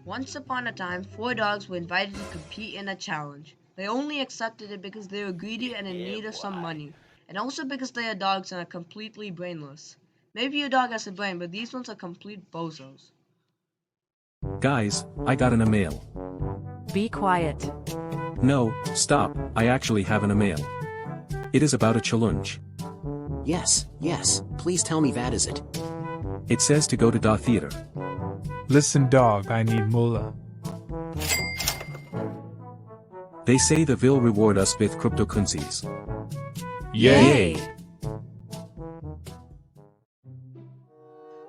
Once upon a time, four dogs were invited to compete in a challenge. They only accepted it because they were greedy and in need of some money, and also because they are dogs and are completely brainless. Maybe your dog has a brain, but these ones are complete bozos. Guys, I got an email. Be quiet. No, stop, I actually have an email. It is about a challenge. Yes, please tell me that is it. It says to go to the theater. Listen dog, I need moolah. They say they will reward us with cryptocurrencies. Yay!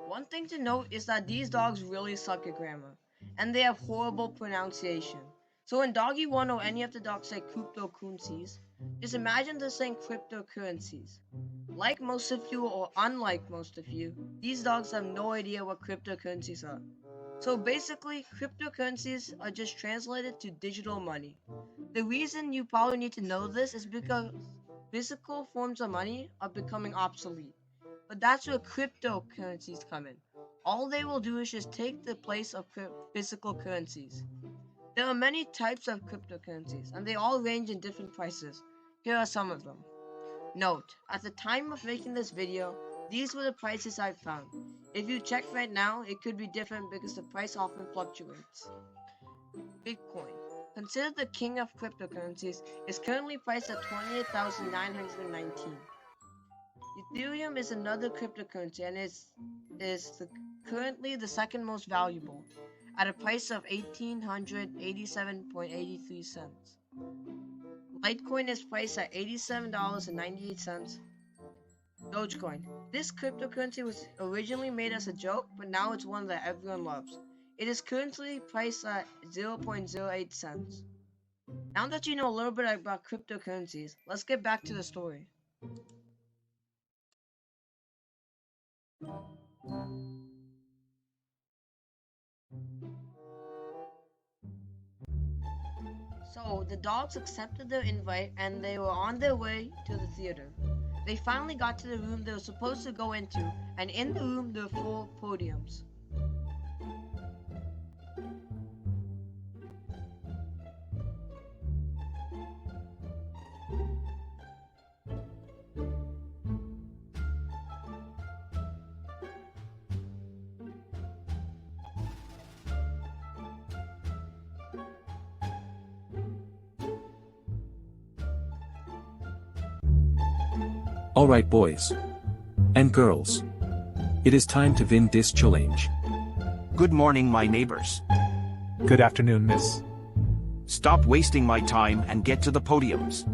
One thing to note is that these dogs really suck at grammar, and they have horrible pronunciation. So when Doggy 1 or any of the dogs say cryptocurrencies, just imagine they're saying cryptocurrencies. Like most of you or unlike most of you, these dogs have no idea what cryptocurrencies are. So basically, cryptocurrencies are just translated to digital money. The reason you probably need to know this is because physical forms of money are becoming obsolete. But that's where cryptocurrencies come in. All they will do is just take the place of physical currencies. There are many types of cryptocurrencies, and they all range in different prices. Here are some of them. Note, at the time of making this video, these were the prices I found. If you check right now, it could be different because the price often fluctuates. Bitcoin, considered the king of cryptocurrencies, is currently priced at 28,919. Ethereum is another cryptocurrency and currently the second most valuable, at a price of 1,887.83 cents. Litecoin is priced at $87.98. Dogecoin. This cryptocurrency was originally made as a joke, but now it's one that everyone loves. It is currently priced at 0.08 cents. Now that you know a little bit about cryptocurrencies, let's get back to the story. So the dogs accepted their invite and they were on their way to the theater. They finally got to the room they were supposed to go into, and in the room there were four podiums. Alright boys. And girls. It is time to win this challenge. Good morning, my neighbors. Good afternoon, miss. Stop wasting my time and get to the podiums.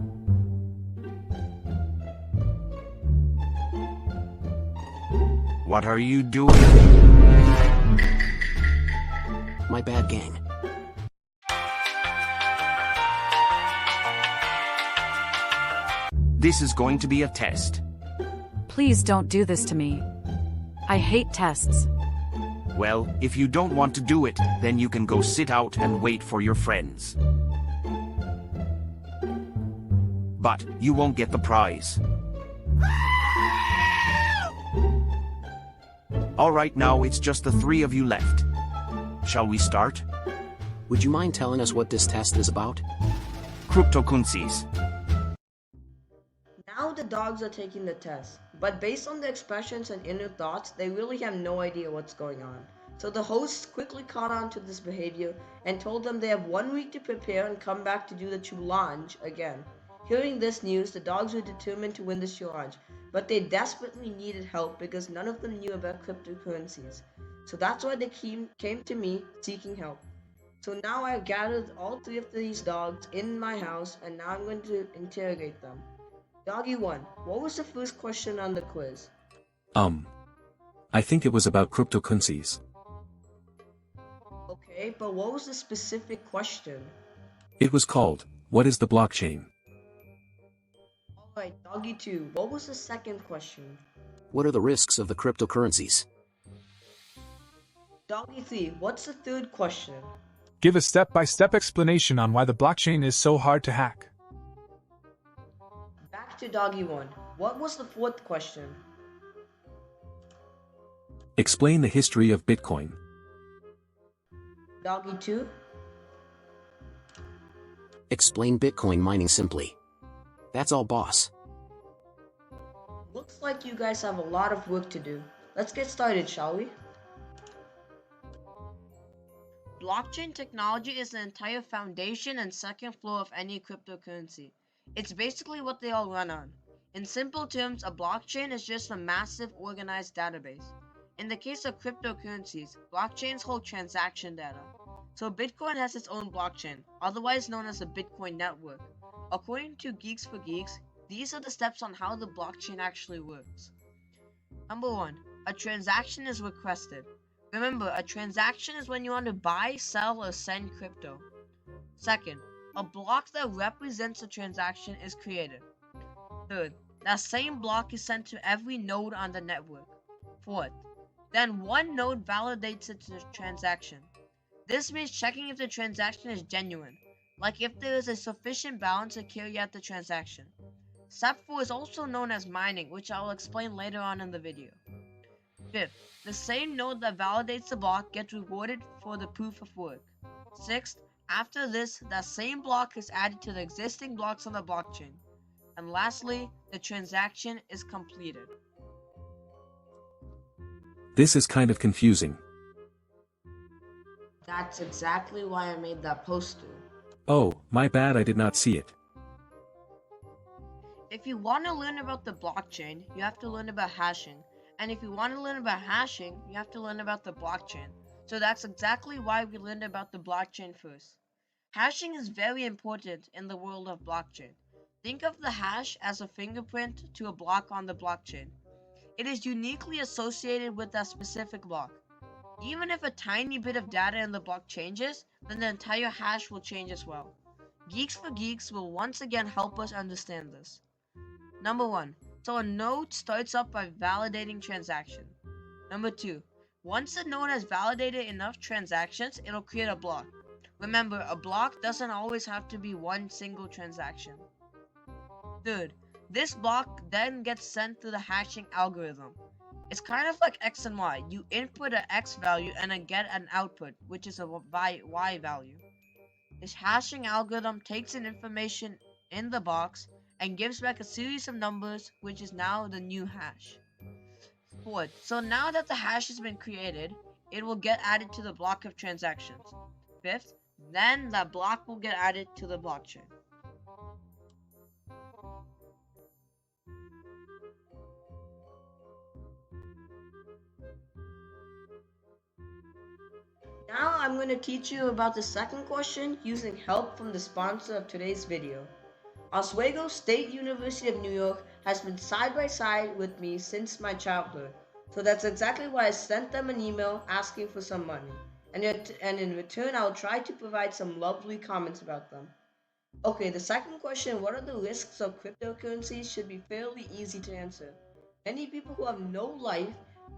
What are you doing? My bad, gang. This is going to be a test. Please don't do this to me. I hate tests. Well, if you don't want to do it, then you can go sit out and wait for your friends. But you won't get the prize. Alright, now it's just the three of you left. Shall we start? Would you mind telling us what this test is about? Cryptocurrencies. Now the dogs are taking the test, but based on their expressions and inner thoughts, they really have no idea what's going on. So the hosts quickly caught on to this behavior and told them they have 1 week to prepare and come back to do the challenge again. Hearing this news, the dogs were determined to win the challenge, but they desperately needed help because none of them knew about cryptocurrencies. So that's why they came to me seeking help. So now I have gathered all three of these dogs in my house and now I'm going to interrogate them. Doggy 1, what was the first question on the quiz? I think it was about cryptocurrencies. Okay, but what was the specific question? It was called, what is the blockchain? Alright, Doggy 2, what was the second question? What are the risks of the cryptocurrencies? Doggy 3, what's the third question? Give a step-by-step explanation on why the blockchain is so hard to hack. Back to Doggy 1, what was the fourth question? Explain the history of Bitcoin. Doggy 2? Explain Bitcoin mining simply. That's all, boss. Looks like you guys have a lot of work to do. Let's get started, shall we? Blockchain technology is the entire foundation and second floor of any cryptocurrency. It's basically what they all run on. In simple terms, a blockchain is just a massive organized database. In the case of cryptocurrencies, blockchains hold transaction data. So Bitcoin has its own blockchain, otherwise known as the Bitcoin network. According to Geeks for Geeks, these are the steps on how the blockchain actually works. Number 1. A transaction is requested. Remember, a transaction is when you want to buy, sell, or send crypto. Second, a block that represents a transaction is created. Third, that same block is sent to every node on the network. Fourth, then one node validates its transaction. This means checking if the transaction is genuine, like if there is a sufficient balance to carry out the transaction. Step 4 is also known as mining, which I will explain later on in the video. Fifth, the same node that validates the block gets rewarded for the proof of work. Sixth, after this, that same block is added to the existing blocks on the blockchain. And lastly, the transaction is completed. This is kind of confusing. That's exactly why I made that poster. Oh, my bad, I did not see it. If you want to learn about the blockchain, you have to learn about hashing. And if you want to learn about hashing, you have to learn about the blockchain. So that's exactly why we learned about the blockchain first. Hashing is very important in the world of blockchain. Think of the hash as a fingerprint to a block on the blockchain. It is uniquely associated with that specific block. Even if a tiny bit of data in the block changes, then the entire hash will change as well. Geeks for Geeks will once again help us understand this. Number 1. So a node starts up by validating transaction. Number 2. Once the node has validated enough transactions, it'll create a block. Remember, a block doesn't always have to be one single transaction. Third, this block then gets sent through the hashing algorithm. It's kind of like X and Y. You input an X value and then get an output, which is a Y value. This hashing algorithm takes in information in the box and gives back a series of numbers, which is now the new hash. Fourth, so now that the hash has been created, it will get added to the block of transactions. Fifth, then that block will get added to the blockchain. Now I'm going to teach you about the second question using help from the sponsor of today's video. Oswego State University of New York has been side by side with me since my childhood. So that's exactly why I sent them an email asking for some money. And in return, I'll try to provide some lovely comments about them. Okay, the second question, what are the risks of cryptocurrencies, should be fairly easy to answer. Many people who have no life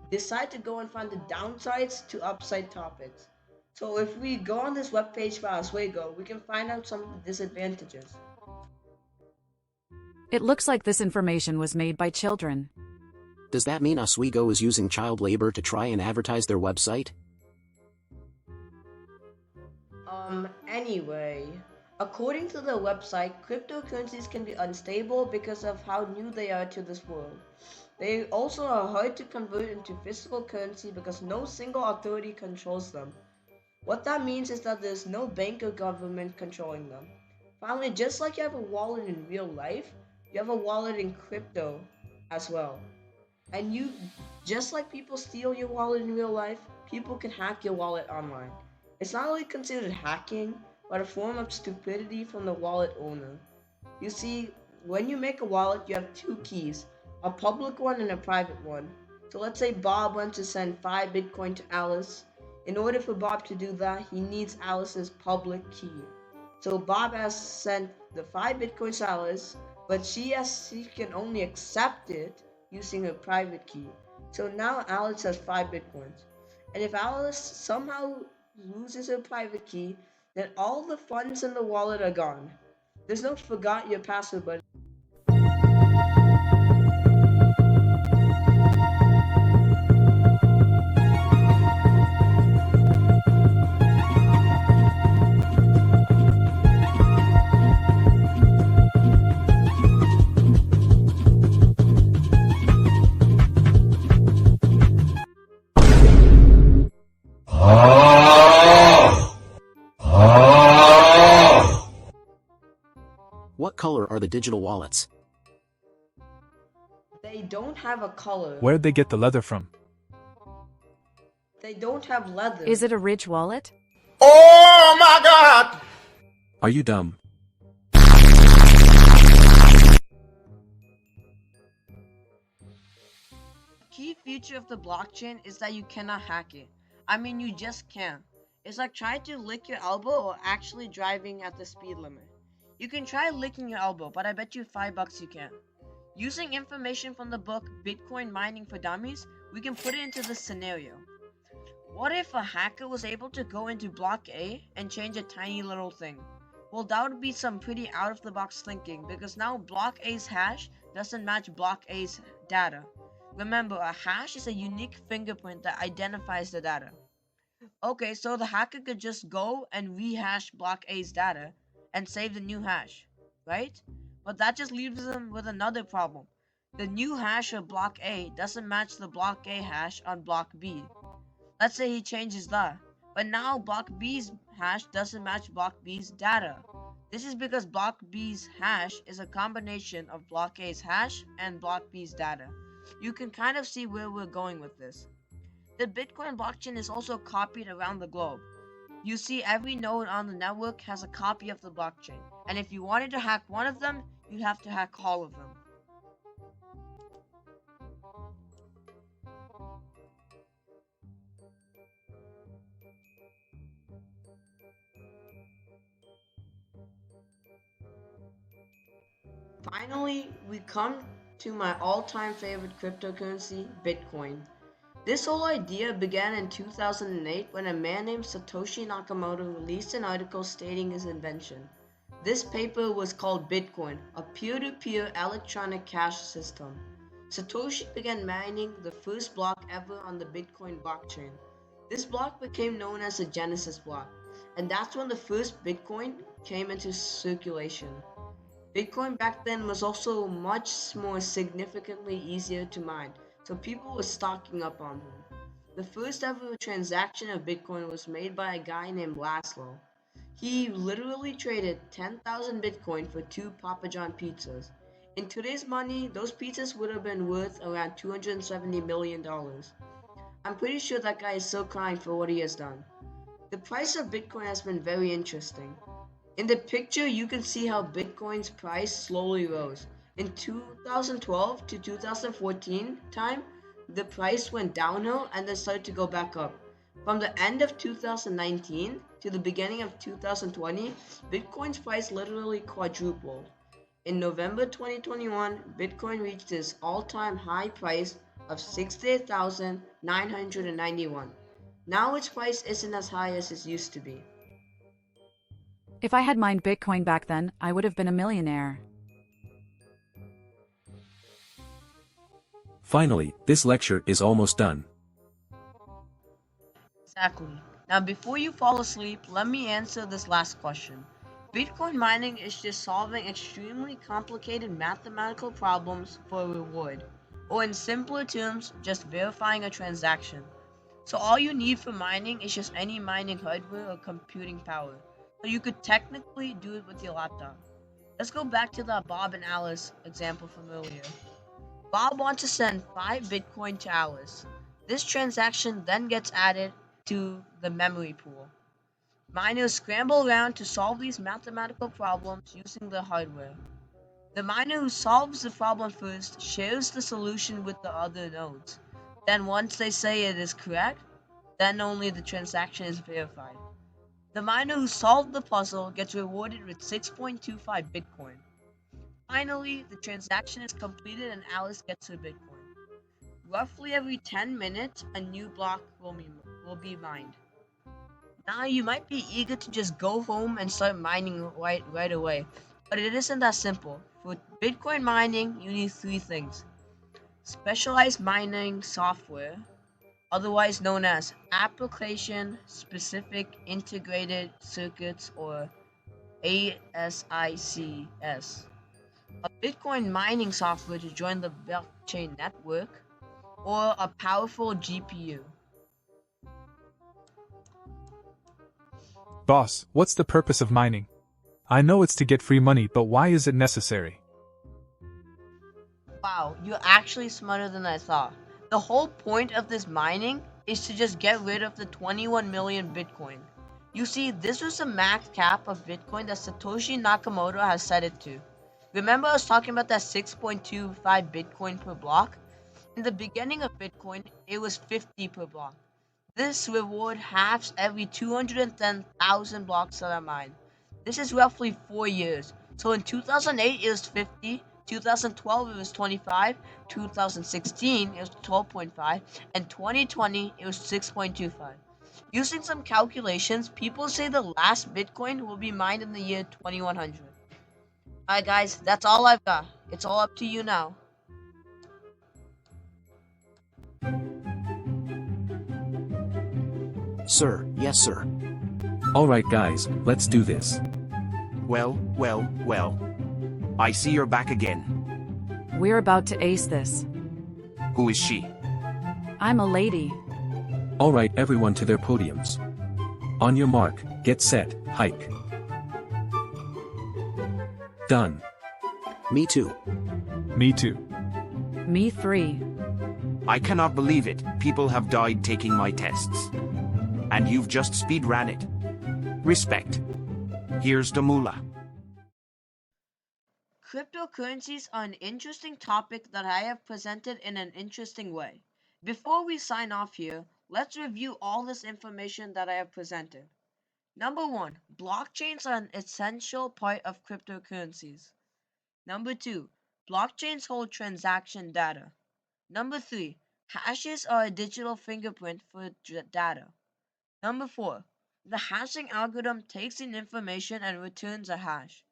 decide to go and find the downsides to upside topics. So if we go on this webpage by Oswego, we can find out some of the disadvantages. It looks like this information was made by children. Does that mean Oswego is using child labor to try and advertise their website? Anyway, according to the website, cryptocurrencies can be unstable because of how new they are to this world. They also are hard to convert into physical currency because no single authority controls them. What that means is that there's no bank or government controlling them. Finally, just like you have a wallet in real life, you have a wallet in crypto as well. And just like people steal your wallet in real life, people can hack your wallet online. It's not only considered hacking, but a form of stupidity from the wallet owner. You see, when you make a wallet, you have two keys, a public one and a private one. So let's say Bob wants to send 5 Bitcoin to Alice. In order for Bob to do that, he needs Alice's public key. So Bob has sent the 5 Bitcoins to Alice, but she can only accept it using her private key. So now Alice has 5 Bitcoins. And if Alice somehow loses her private key, then all the funds in the wallet are gone. There's no forgot your password button. What color are the digital wallets? They don't have a color. Where'd they get the leather from? They don't have leather. Is it a Ridge wallet? Oh my God! Are you dumb? Key feature of the blockchain is that you cannot hack it. I mean, you just can't. It's like trying to lick your elbow or actually driving at the speed limit. You can try licking your elbow, but I bet you $5 you can. Using information from the book Bitcoin Mining for Dummies, we can put it into this scenario. What if a hacker was able to go into block A and change a tiny little thing? Well, that would be some pretty out of the box thinking, because now block A's hash doesn't match block A's data. Remember, a hash is a unique fingerprint that identifies the data. Okay, so the hacker could just go and rehash block A's data and save the new hash, right? But that just leaves them with another problem. The new hash of block A doesn't match the block A hash on block B. Let's say he changes that, but now block B's hash doesn't match block B's data. This is because block B's hash is a combination of block A's hash and block B's data. You can kind of see where we're going with this. The Bitcoin blockchain is also copied around the globe. You see, every node on the network has a copy of the blockchain, and if you wanted to hack one of them, you'd have to hack all of them. Finally, we come to my all-time favorite cryptocurrency, Bitcoin. This whole idea began in 2008 when a man named Satoshi Nakamoto released an article stating his invention. This paper was called Bitcoin, a peer-to-peer electronic cash system. Satoshi began mining the first block ever on the Bitcoin blockchain. This block became known as the Genesis block, and that's when the first Bitcoin came into circulation. Bitcoin back then was also much more significantly easier to mine, so people were stocking up on them. The first ever transaction of Bitcoin was made by a guy named Laszlo. He literally traded 10,000 Bitcoin for 2 Papa John pizzas. In today's money, those pizzas would have been worth around $270 million. I'm pretty sure that guy is still crying for what he has done. The price of Bitcoin has been very interesting. In the picture, you can see how Bitcoin's price slowly rose. In 2012 to 2014 time, the price went downhill and then started to go back up. From the end of 2019 to the beginning of 2020, Bitcoin's price literally quadrupled. In November 2021, Bitcoin reached its all-time high price of $68,991. Now its price isn't as high as it used to be. If I had mined Bitcoin back then, I would have been a millionaire. Finally, this lecture is almost done. Exactly. Now before you fall asleep, let me answer this last question. Bitcoin mining is just solving extremely complicated mathematical problems for a reward, or in simpler terms, just verifying a transaction. So all you need for mining is just any mining hardware or computing power. So you could technically do it with your laptop. Let's go back to the Bob and Alice example from earlier. Bob wants to send 5 Bitcoin to Alice. This transaction then gets added to the memory pool. Miners scramble around to solve these mathematical problems using the hardware. The miner who solves the problem first shares the solution with the other nodes. Then once they say it is correct, then only the transaction is verified. The miner who solved the puzzle gets rewarded with 6.25 Bitcoin. Finally, the transaction is completed and Alice gets her Bitcoin. Roughly every 10 minutes, a new block will be mined. Now you might be eager to just go home and start mining right away, but it isn't that simple. For Bitcoin mining, you need 3 things. Specialized mining software, otherwise known as Application Specific Integrated Circuits or ASICs. A Bitcoin mining software to join the blockchain network, or a powerful GPU. Boss, what's the purpose of mining? I know it's to get free money, but why is it necessary? Wow, you're actually smarter than I thought. The whole point of this mining is to just get rid of the 21 million Bitcoin. You see, this was the max cap of Bitcoin that Satoshi Nakamoto has set it to. Remember I was talking about that 6.25 Bitcoin per block? In the beginning of Bitcoin, it was 50 per block. This reward halves every 210,000 blocks that are mined. This is roughly 4 years. So in 2008 it was 50, 2012 it was 25, 2016 it was 12.5, and 2020 it was 6.25. Using some calculations, people say the last Bitcoin will be mined in the year 2100. Alright guys, that's all I've got. It's all up to you now. Sir, yes sir. Alright guys, let's do this. Well, well, well. I see you're back again. We're about to ace this. Who is she? I'm a lady. Alright everyone to their podiums. On your mark, get set, hike. Done. Me too. Me too. Me 3. I cannot believe it. People have died taking my tests. And you've just speed ran it. Respect. Here's the moolah. Cryptocurrencies are an interesting topic that I have presented in an interesting way. Before we sign off here, let's review all this information that I have presented. Number 1, blockchains are an essential part of cryptocurrencies. Number 2, blockchains hold transaction data. Number 3, hashes are a digital fingerprint for data. Number 4, the hashing algorithm takes in information and returns a hash.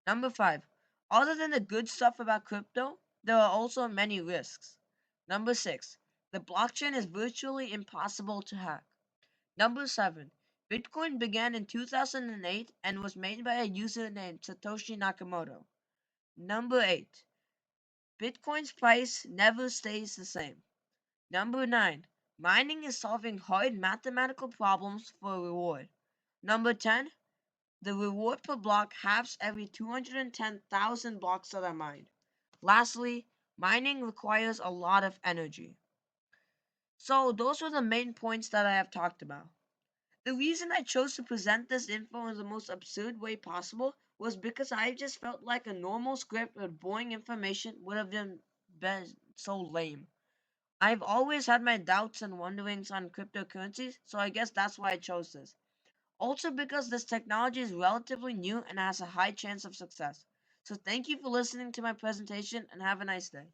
Number 5, other than the good stuff about crypto, there are also many risks. Number 6, the blockchain is virtually impossible to hack. Number 7, Bitcoin began in 2008 and was made by a user named Satoshi Nakamoto. Number 8, Bitcoin's price never stays the same. Number 9, mining is solving hard mathematical problems for a reward. Number 10, the reward per block halves every 210,000 blocks that are mined. Lastly, mining requires a lot of energy. So those were the main points that I have talked about. The reason I chose to present this info in the most absurd way possible was because I just felt like a normal script with boring information would have been so lame. I've always had my doubts and wonderings on cryptocurrencies, so I guess that's why I chose this. Also because this technology is relatively new and has a high chance of success. So thank you for listening to my presentation and have a nice day.